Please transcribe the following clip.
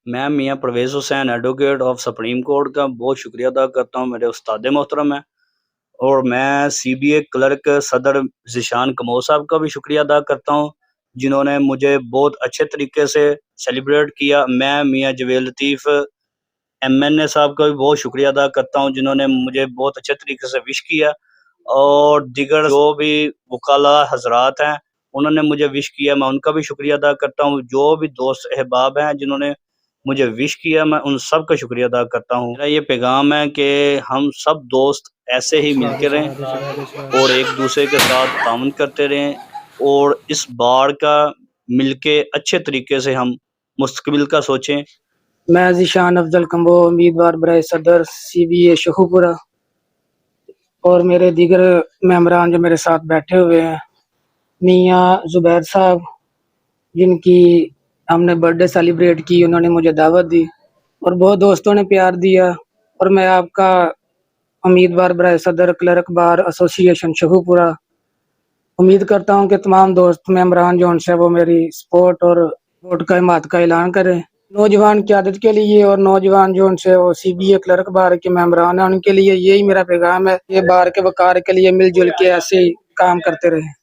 मैं Miyan Parvez Hussain advocate of supreme court का बहुत शुक्रिया अदा करता हूँ, मेरे उस्ताद मोहतरम हैं। और मैं सीबीए क्लर्क सदर ज़ीशान कमोर साहब का भी शुक्रिया अदा करता हूँ, जिन्होंने मुझे बहुत अच्छे तरीके से सेलिब्रेट किया। मैं मियाँ जवेद लतीफ़ एमएनए साहब का भी बहुत शुक्रिया अदा करता हूँ, जिन्होंने मुझे बहुत अच्छे तरीके से विश किया। और दीगर जो भी वकाला हज़रात हैं, उन्होंने मुझे विश किया, मैं उनका भी शुक्रिया अदा करता हूँ। जो भी दोस्त अहबाब हैं जिन्होंने मुझे विश किया, मैं उन सब का शुक्रिया अदा करता हूँ। मेरा ये पैगाम है कि हम सब दोस्त ऐसे ही मिलके रहें और एक दूसरे के साथ ताउन करते रहें, और इस बार का मिलके अच्छे तरीके से हम मुस्तकबिल का सोचें। मैं ज़ीशान अफजल कम्बो, उम्मीदवार बराए सदर सीबीए शहूपुरा, और मेरे दीगर मेंबरान जो मेरे साथ बैठे हुए हैं, मियाँ जुबैर साहब जिनकी हमने बर्थडे सेलिब्रेट की, उन्होंने मुझे दावत दी और बहुत दोस्तों ने प्यार दिया। और मैं आपका उम्मीदवार बराए सदर क्लर्क बार एसोसिएशन शहूपुरा उम्मीद करता हूँ कि तमाम दोस्त मेंबरान जो उनसे वो मेरी सपोर्ट और वोट का हिमायत का ऐलान करें। नौजवान क़यादत के लिए और नौजवान जो उनसे वो सीबीए क्लर्क बार के मेंबरान हैं, उनके लिए यही मेरा पैगाम है, ये बार के वकार के लिए मिलजुल के ऐसे ही काम करते रहें।